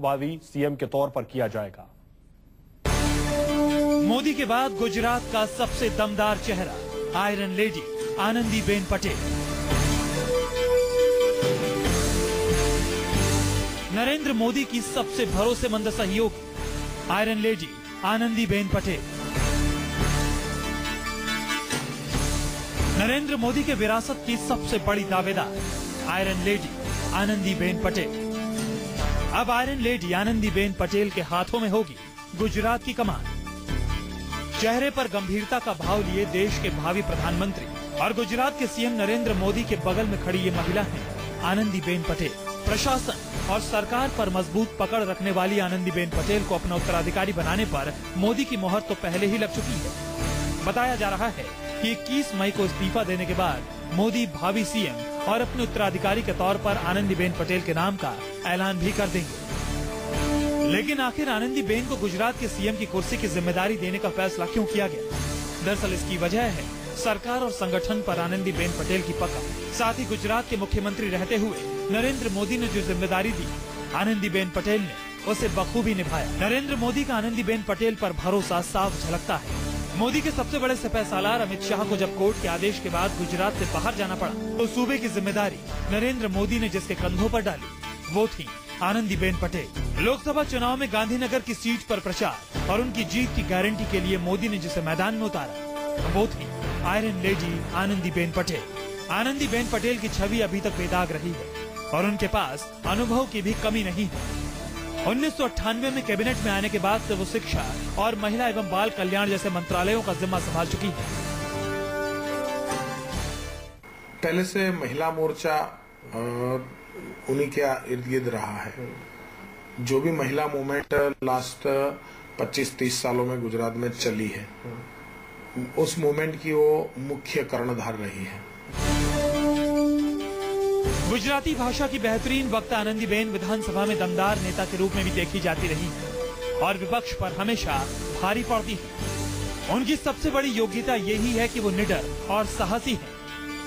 भावी सीएम के तौर पर किया जाएगा। मोदी के बाद गुजरात का सबसे दमदार चेहरा आयरन लेडी आनंदीबेन पटेल। नरेंद्र मोदी की सबसे भरोसेमंद सहयोगी आयरन लेडी आनंदीबेन पटेल। नरेंद्र मोदी के विरासत की सबसे बड़ी दावेदार आयरन लेडी आनंदीबेन पटेल। अब आयरन लेडी आनंदीबेन पटेल के हाथों में होगी गुजरात की कमान। चेहरे पर गंभीरता का भाव लिए देश के भावी प्रधानमंत्री और गुजरात के सीएम नरेंद्र मोदी के बगल में खड़ी ये महिला है आनंदीबेन पटेल। प्रशासन और सरकार पर मजबूत पकड़ रखने वाली आनंदीबेन पटेल को अपना उत्तराधिकारी बनाने पर मोदी की मोहर तो पहले ही लग चुकी है। बताया जा रहा है कि 21 मई को इस्तीफा देने के बाद मोदी भावी सीएम और अपने उत्तराधिकारी के तौर पर आनंदीबेन पटेल के नाम का ऐलान भी कर देंगे। लेकिन आखिर आनंदीबेन को गुजरात के सीएम की कुर्सी की जिम्मेदारी देने का फैसला क्यों किया गया? दरअसल इसकी वजह है सरकार और संगठन पर आनंदीबेन पटेल की पकड़। साथ ही गुजरात के मुख्यमंत्री रहते हुए नरेंद्र मोदी ने जो जिम्मेदारी दी, आनंदीबेन पटेल ने उसे बखूबी निभाया। नरेंद्र मोदी का आनंदीबेन पटेल पर भरोसा साफ झलकता है। मोदी के सबसे बड़े सिपहसालार अमित शाह को जब कोर्ट के आदेश के बाद गुजरात से बाहर जाना पड़ा, तो सूबे की जिम्मेदारी नरेंद्र मोदी ने जिसके कंधों पर डाली वो थी आनंदीबेन पटेल। लोकसभा चुनाव में गांधीनगर की सीट पर प्रचार और उनकी जीत की गारंटी के लिए मोदी ने जिसे मैदान में उतारा वो थी आयरन लेडी आनंदीबेन पटेल। आनंदीबेन पटेल की छवि अभी तक बेदाग रही है और उनके पास अनुभव की भी कमी नहीं है। 1998 में कैबिनेट में आने के बाद से वो शिक्षा और महिला एवं बाल कल्याण जैसे मंत्रालयों का जिम्मा संभाल चुकी है। पहले से महिला मोर्चा उन्हीं के इर्द गिर्द रहा है। जो भी महिला मूवमेंट लास्ट 25-30 सालों में गुजरात में चली है, उस मूवमेंट की वो मुख्य कर्णधार रही है। गुजराती भाषा की बेहतरीन वक्ता आनंदीबेन विधानसभा में दमदार नेता के रूप में भी देखी जाती रही और विपक्ष पर हमेशा भारी पड़ती है। उनकी सबसे बड़ी योग्यता यही है कि वो निडर और साहसी हैं।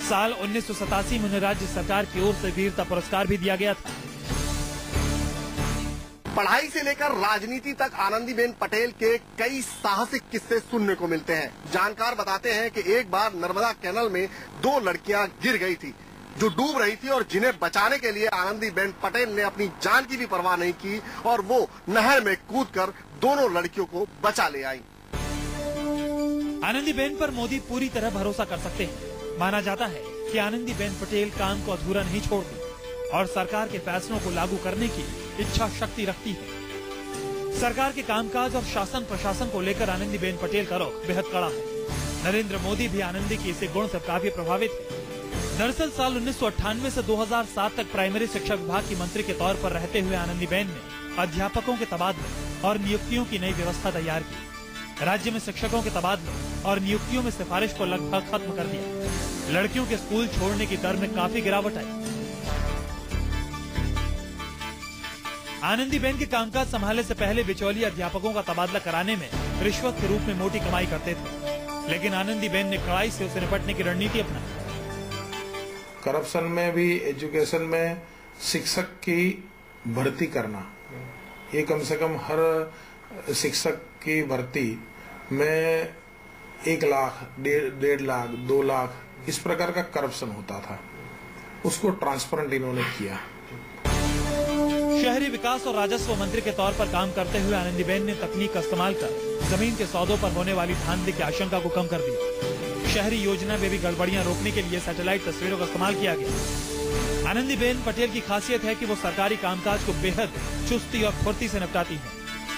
साल 1987 में उन्हें राज्य सरकार की ओर से वीरता पुरस्कार भी दिया गया था। पढ़ाई से लेकर राजनीति तक आनंदीबेन पटेल के कई साहसिक किस्से सुनने को मिलते हैं। जानकार बताते हैं कि एक बार नर्मदा कैनाल में 2 लड़कियां गिर गई थी जो डूब रही थी और जिन्हें बचाने के लिए आनंदीबेन पटेल ने अपनी जान की भी परवाह नहीं की और वो नहर में कूदकर दोनों लड़कियों को बचा ले आई। आनंदीबेन पर मोदी पूरी तरह भरोसा कर सकते हैं। माना जाता है कि आनंदीबेन पटेल काम को अधूरा नहीं छोड़ती और सरकार के फैसलों को लागू करने की इच्छा शक्ति रखती है। सरकार के कामकाज और शासन प्रशासन को लेकर आनंदीबेन पटेल का रुख बेहद कड़ा है। नरेंद्र मोदी भी आनंदी के इसी गुण से काफी प्रभावित है। दरअसल साल 1998 से 2007 तक प्राइमरी शिक्षा विभाग की मंत्री के तौर पर रहते हुए आनंदीबेन ने अध्यापकों के तबादले और नियुक्तियों की नई व्यवस्था तैयार की। राज्य में शिक्षकों के तबादलों और नियुक्तियों में सिफारिश को लगभग खत्म कर दिया। लड़कियों के स्कूल छोड़ने की दर में काफी गिरावट आई। आनंदीबेन के कामकाज संभालने से पहले बिचौली अध्यापकों का तबादला कराने में रिश्वत के रूप में मोटी कमाई करते थे, लेकिन आनंदीबेन ने कड़ाई से उसे निपटने की रणनीति अपनाई। करप्शन में भी एजुकेशन में शिक्षक की भर्ती करना, ये कम से कम हर शिक्षक की भर्ती में 1 लाख, 1.5 लाख, 2 लाख इस प्रकार का करप्शन होता था। उसको ट्रांसपेरेंट इन्होंने किया। शहरी विकास और राजस्व मंत्री के तौर पर काम करते हुए आनंदीबेन ने तकनीक का इस्तेमाल कर जमीन के सौदों पर होने वाली धांधली की आशंका को कम कर दिया। शहरी योजना में भी गड़बड़ियां रोकने के लिए सैटेलाइट तस्वीरों का इस्तेमाल किया गया। आनंदीबेन पटेल की खासियत है कि वो सरकारी कामकाज को बेहद चुस्ती और फुर्ती से निपटाती हैं।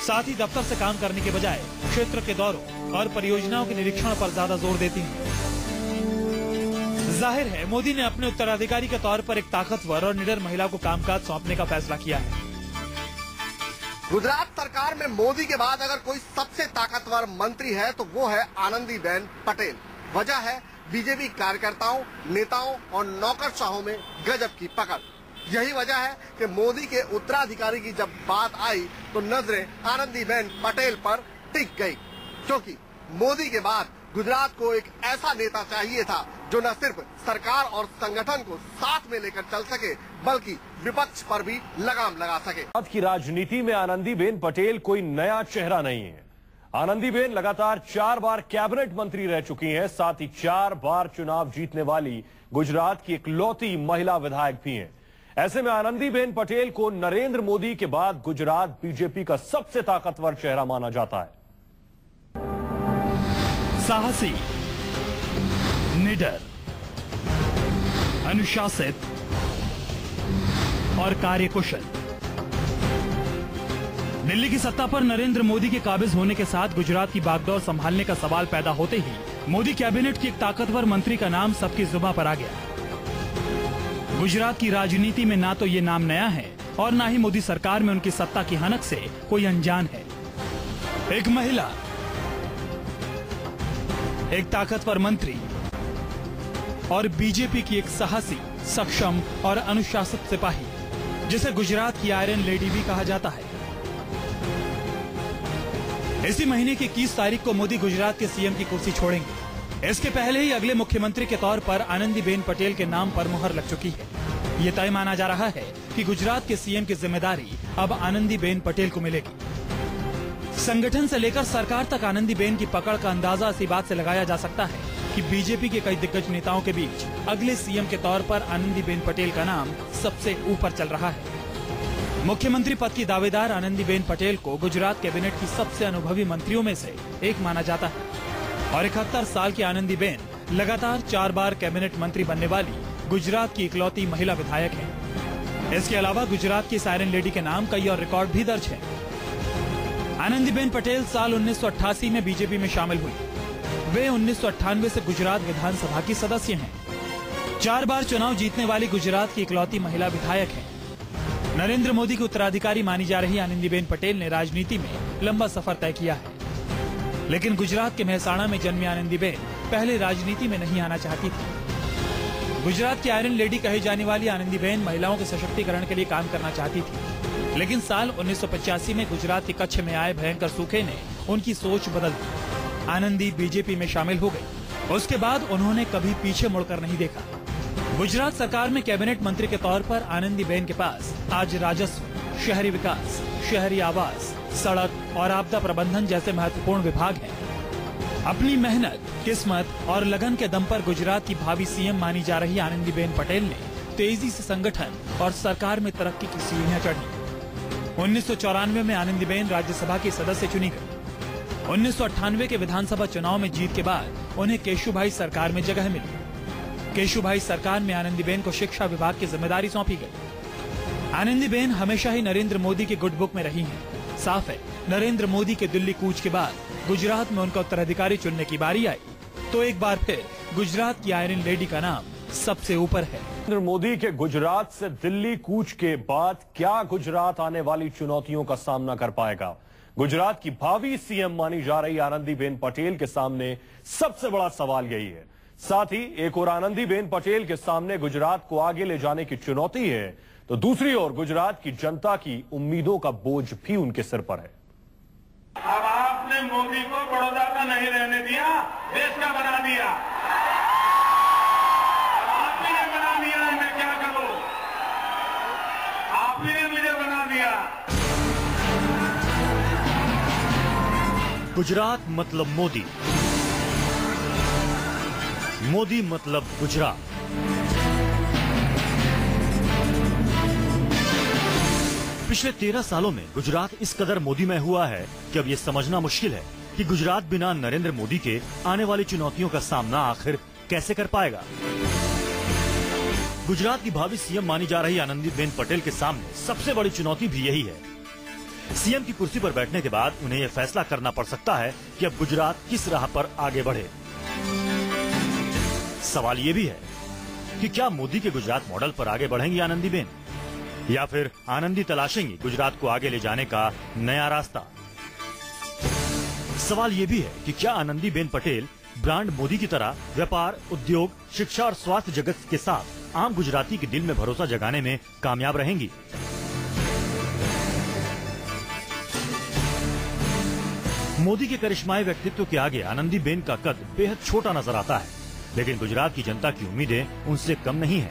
साथ ही दफ्तर से काम करने के बजाय क्षेत्र के दौरों और परियोजनाओं के निरीक्षण पर ज्यादा जोर देती हैं। जाहिर है मोदी ने अपने उत्तराधिकारी के तौर पर एक ताकतवर और निडर महिला को कामकाज सौंपने का फैसला किया है। गुजरात सरकार में मोदी के बाद अगर कोई सबसे ताकतवर मंत्री है तो वो है आनंदीबेन पटेल। वजह है बीजेपी कार्यकर्ताओं, नेताओं और नौकरशाहों में गजब की पकड़। यही वजह है कि मोदी के उत्तराधिकारी की जब बात आई तो नजरें आनंदीबेन पटेल पर टिक गई, क्योंकि मोदी के बाद गुजरात को एक ऐसा नेता चाहिए था जो न सिर्फ सरकार और संगठन को साथ में लेकर चल सके बल्कि विपक्ष पर भी लगाम लगा सके। आज की राजनीति में आनंदीबेन पटेल कोई नया चेहरा नहीं है। आनंदीबेन लगातार 4 बार कैबिनेट मंत्री रह चुकी हैं, साथ ही 4 बार चुनाव जीतने वाली गुजरात की इकलौती महिला विधायक भी हैं। ऐसे में आनंदीबेन पटेल को नरेंद्र मोदी के बाद गुजरात बीजेपी का सबसे ताकतवर चेहरा माना जाता है। साहसी, निडर, अनुशासित और कार्यकुशल। दिल्ली की सत्ता पर नरेंद्र मोदी के काबिज होने के साथ गुजरात की बागडोर संभालने का सवाल पैदा होते ही मोदी कैबिनेट की एक ताकतवर मंत्री का नाम सबकी जुबान पर आ गया। गुजरात की राजनीति में ना तो ये नाम नया है और ना ही मोदी सरकार में उनकी सत्ता की हनक से कोई अनजान है। एक महिला, एक ताकतवर मंत्री और बीजेपी की एक साहसी, सक्षम और अनुशासित सिपाही, जिसे गुजरात की आयरन लेडी भी कहा जाता है। इसी महीने की 21 तारीख को मोदी गुजरात के सीएम की कुर्सी छोड़ेंगे। इसके पहले ही अगले मुख्यमंत्री के तौर पर आनंदीबेन पटेल के नाम पर मुहर लग चुकी है। ये तय माना जा रहा है कि गुजरात के सीएम की जिम्मेदारी अब आनंदीबेन पटेल को मिलेगी। संगठन से लेकर सरकार तक आनंदीबेन की पकड़ का अंदाजा इसी बात से लगाया जा सकता है कि बीजेपी के कई दिग्गज नेताओं के बीच अगले सीएम के तौर पर आनंदीबेन पटेल का नाम सबसे ऊपर चल रहा है। मुख्यमंत्री पद की दावेदार आनंदीबेन पटेल को गुजरात कैबिनेट की सबसे अनुभवी मंत्रियों में से एक माना जाता है और 71 साल की आनंदीबेन लगातार 4 बार कैबिनेट मंत्री बनने वाली गुजरात की इकलौती महिला विधायक है। इसके अलावा गुजरात की आयरन लेडी के नाम कई और रिकॉर्ड भी दर्ज है। आनंदीबेन पटेल साल 1988 में बीजेपी में शामिल हुई। वे 1998 से गुजरात विधानसभा की सदस्य हैं। 4 बार चुनाव जीतने वाली गुजरात की इकलौती महिला विधायक है। नरेंद्र मोदी की उत्तराधिकारी मानी जा रही आनंदीबेन पटेल ने राजनीति में लंबा सफर तय किया है, लेकिन गुजरात के मेहसाणा में जन्मी आनंदीबेन पहले राजनीति में नहीं आना चाहती थी। गुजरात की आयरन लेडी कही जाने वाली आनंदीबेन महिलाओं के सशक्तिकरण के लिए काम करना चाहती थी, लेकिन साल 1985 में गुजरात के कच्छ में आए भयंकर सूखे ने उनकी सोच बदल दी। आनंदी बीजेपी में शामिल हो गई। उसके बाद उन्होंने कभी पीछे मुड़कर नहीं देखा। गुजरात सरकार में कैबिनेट मंत्री के तौर पर आनंदीबेन के पास आज राजस्व, शहरी विकास, शहरी आवास, सड़क और आपदा प्रबंधन जैसे महत्वपूर्ण विभाग हैं। अपनी मेहनत, किस्मत और लगन के दम पर गुजरात की भावी सीएम मानी जा रही आनंदीबेन पटेल ने तेजी से संगठन और सरकार में तरक्की की सीढ़ियां चढ़ी। 1994 में आनंदीबेन राज्यसभा की सदस्य चुनी गई। 1998 के विधानसभा चुनाव में जीत के बाद उन्हें केशुभाई सरकार में जगह मिली। केशुभाई सरकार में आनंदीबेन को शिक्षा विभाग की जिम्मेदारी सौंपी गई। आनंदीबेन हमेशा ही नरेंद्र मोदी की गुड बुक में रही हैं। साफ है, नरेंद्र मोदी के दिल्ली कूच के बाद गुजरात में उनका उत्तराधिकारी चुनने की बारी आई तो एक बार फिर गुजरात की आयरन लेडी का नाम सबसे ऊपर है। नरेंद्र मोदी के गुजरात से दिल्ली कूच के बाद क्या गुजरात आने वाली चुनौतियों का सामना कर पाएगा? गुजरात की भावी सीएम मानी जा रही आनंदीबेन पटेल के सामने सबसे बड़ा सवाल यही है। साथ ही एक और आनंदीबेन पटेल के सामने गुजरात को आगे ले जाने की चुनौती है, तो दूसरी ओर गुजरात की जनता की उम्मीदों का बोझ भी उनके सिर पर है। अब आपने मोदी को बड़ौदा का नहीं रहने दिया, देश का बना दिया। आप ही ने बना दिया, मैं क्या करूं? आप ही ने मुझे बना दिया। गुजरात मतलब मोदी, मोदी मतलब गुजरात। पिछले 13 सालों में गुजरात इस कदर मोदीमय हुआ है कि अब ये समझना मुश्किल है कि गुजरात बिना नरेंद्र मोदी के आने वाली चुनौतियों का सामना आखिर कैसे कर पाएगा। गुजरात की भावी सीएम मानी जा रही आनंदीबेन पटेल के सामने सबसे बड़ी चुनौती भी यही है। सीएम की कुर्सी पर बैठने के बाद उन्हें यह फैसला करना पड़ सकता है कि अब गुजरात किस राह पर आगे बढ़े। सवाल ये भी है कि क्या मोदी के गुजरात मॉडल पर आगे बढ़ेंगी आनंदीबेन, या फिर आनंदी तलाशेंगी गुजरात को आगे ले जाने का नया रास्ता। सवाल ये भी है कि क्या आनंदीबेन पटेल ब्रांड मोदी की तरह व्यापार, उद्योग, शिक्षा और स्वास्थ्य जगत के साथ आम गुजराती के दिल में भरोसा जगाने में कामयाब रहेंगी। मोदी के करिश्माई व्यक्तित्व के आगे आनंदीबेन का कद बेहद छोटा नजर आता है। लेकिन गुजरात की जनता की उम्मीदें उनसे कम नहीं है।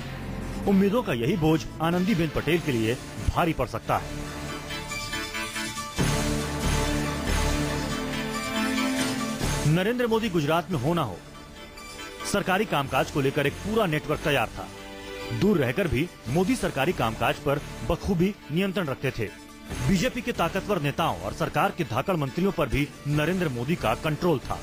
उम्मीदों का यही बोझ आनंदीबेन पटेल के लिए भारी पड़ सकता है। नरेंद्र मोदी गुजरात में हो ना हो, सरकारी कामकाज को लेकर एक पूरा नेटवर्क तैयार था। दूर रहकर भी मोदी सरकारी कामकाज पर बखूबी नियंत्रण रखते थे। बीजेपी के ताकतवर नेताओं और सरकार के धाकड़ मंत्रियों पर भी नरेंद्र मोदी का कंट्रोल था।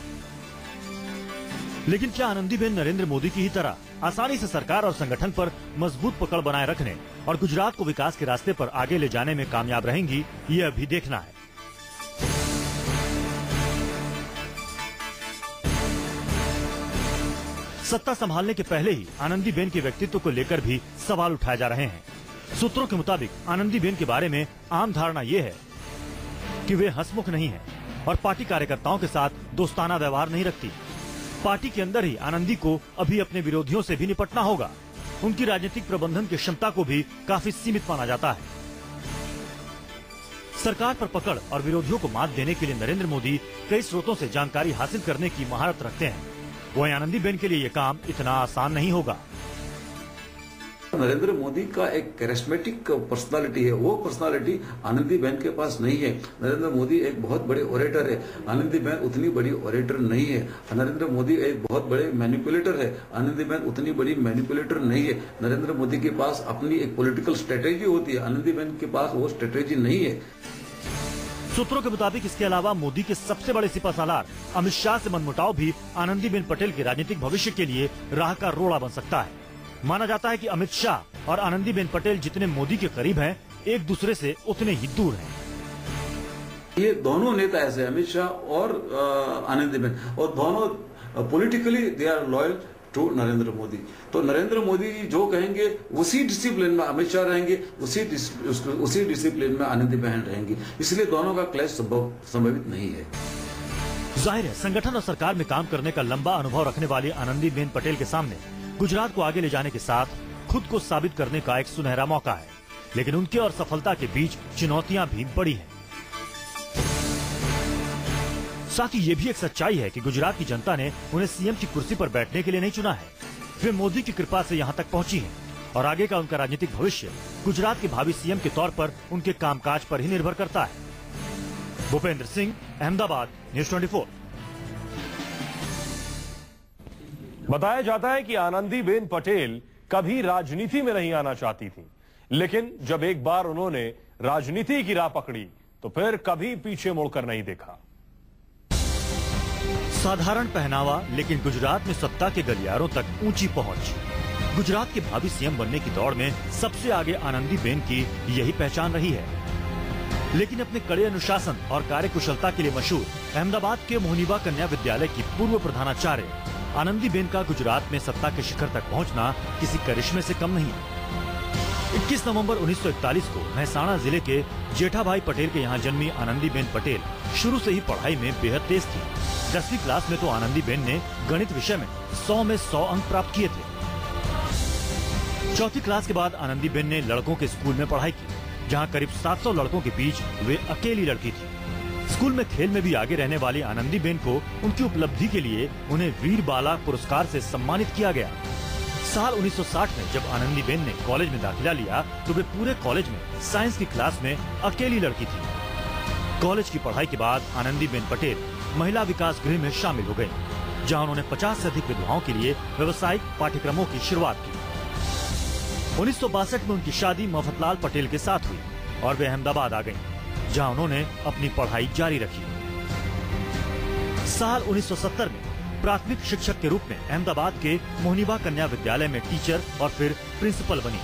लेकिन क्या आनंदीबेन नरेंद्र मोदी की ही तरह आसानी से सरकार और संगठन पर मजबूत पकड़ बनाए रखने और गुजरात को विकास के रास्ते पर आगे ले जाने में कामयाब रहेंगी, ये अभी देखना है। सत्ता संभालने के पहले ही आनंदीबेन के व्यक्तित्व को लेकर भी सवाल उठाए जा रहे हैं। सूत्रों के मुताबिक आनंदीबेन के बारे में आम धारणा ये है कि वे हंसमुख नहीं हैं और पार्टी कार्यकर्ताओं के साथ दोस्ताना व्यवहार नहीं रखती। पार्टी के अंदर ही आनंदी को अभी अपने विरोधियों से भी निपटना होगा। उनकी राजनीतिक प्रबंधन की क्षमता को भी काफी सीमित माना जाता है। सरकार पर पकड़ और विरोधियों को मात देने के लिए नरेंद्र मोदी कई स्रोतों से जानकारी हासिल करने की महारत रखते हैं। वहीं आनंदीबेन के लिए ये काम इतना आसान नहीं होगा। नरेंद्र मोदी का एक कैरिस्मेटिक पर्सनालिटी है, वो पर्सनालिटी आनंदीबेन के पास नहीं है। नरेंद्र मोदी एक बहुत बड़े ओरेटर है, आनंदीबेन उतनी बड़ी ओरेटर नहीं है। नरेंद्र मोदी एक बहुत बड़े मैनिपुलेटर है, आनंदीबेन उतनी बड़ी मैनिपुलेटर नहीं है। नरेंद्र मोदी के पास अपनी एक पॉलिटिकल स्ट्रेटेजी होती है, आनंदीबेन के पास वो स्ट्रेटेजी नहीं है। सूत्रों के मुताबिक इसके अलावा मोदी के सबसे बड़े सिपहसालार अमित शाह से मनमुटाव भी आनंदीबेन पटेल के राजनीतिक भविष्य के लिए राह का रोड़ा बन सकता है। माना जाता है कि अमित शाह और आनंदीबेन पटेल जितने मोदी के करीब हैं, एक दूसरे से उतने ही दूर हैं। ये दोनों नेता ऐसे, अमित शाह और आनंदीबेन, और दोनों politically they are loyal to Narendra Modi. तो नरेंद्र मोदी जो कहेंगे उसी डिसिप्लिन में अमित शाह रहेंगे, उसी डिसिप्लिन में आनंदीबेन रहेंगी। इसलिए दोनों का क्लैश संभवित नहीं है। जाहिर है, संगठन और सरकार में काम करने का लंबा अनुभव रखने वाली आनंदीबेन पटेल के सामने गुजरात को आगे ले जाने के साथ खुद को साबित करने का एक सुनहरा मौका है। लेकिन उनके और सफलता के बीच चुनौतियां भी बड़ी हैं। साथ ही ये भी एक सच्चाई है कि गुजरात की जनता ने उन्हें सीएम की कुर्सी पर बैठने के लिए नहीं चुना है। वे मोदी की कृपा से यहाँ तक पहुँची हैं और आगे का उनका राजनीतिक भविष्य गुजरात के भावी सीएम के तौर पर उनके कामकाज पर ही निर्भर करता है। भूपेंद्र सिंह, अहमदाबाद, न्यूज़ 24। बताया जाता है कि आनंदीबेन पटेल कभी राजनीति में नहीं आना चाहती थी, लेकिन जब एक बार उन्होंने राजनीति की राह पकड़ी तो फिर कभी पीछे मुड़कर नहीं देखा। साधारण पहनावा, लेकिन गुजरात में सत्ता के गलियारों तक ऊंची पहुंच। गुजरात के भावी सीएम बनने की दौड़ में सबसे आगे आनंदीबेन की यही पहचान रही है। लेकिन अपने कड़े अनुशासन और कार्यकुशलता के लिए मशहूर अहमदाबाद के मोहनीबा कन्या विद्यालय की पूर्व प्रधानाचार्य आनंदीबेन का गुजरात में सत्ता के शिखर तक पहुंचना किसी करिश्मे से कम नहीं है। 21 नवंबर 1941 को महसाणा जिले के जेठाभाई पटेल के यहाँ जन्मी आनंदीबेन पटेल शुरू से ही पढ़ाई में बेहद तेज थी। 10वीं क्लास में तो आनंदीबेन ने गणित विषय में 100 में 100 अंक प्राप्त किए थे। 4वीं क्लास के बाद आनंदीबेन ने लड़कों के स्कूल में पढ़ाई की, जहाँ करीब 700 लड़कों के बीच वे अकेली लड़की थी। स्कूल में खेल में भी आगे रहने वाली आनंदीबेन को उनकी उपलब्धि के लिए उन्हें वीर बाला पुरस्कार से सम्मानित किया गया। साल 1960 में जब आनंदीबेन ने कॉलेज में दाखिला लिया तो वे पूरे कॉलेज में साइंस की क्लास में अकेली लड़की थी। कॉलेज की पढ़ाई के बाद आनंदीबेन पटेल महिला विकास गृह में शामिल हो गयी, जहाँ उन्होंने 50 से अधिक विधवाओं के लिए व्यावसायिक पाठ्यक्रमों की शुरुआत की। 1962 में उनकी शादी मफतलाल पटेल के साथ हुई और वे अहमदाबाद आ गयीं, जहाँ उन्होंने अपनी पढ़ाई जारी रखी। साल 1970 में प्राथमिक शिक्षक के रूप में अहमदाबाद के मोहनीबा कन्या विद्यालय में टीचर और फिर प्रिंसिपल बनी।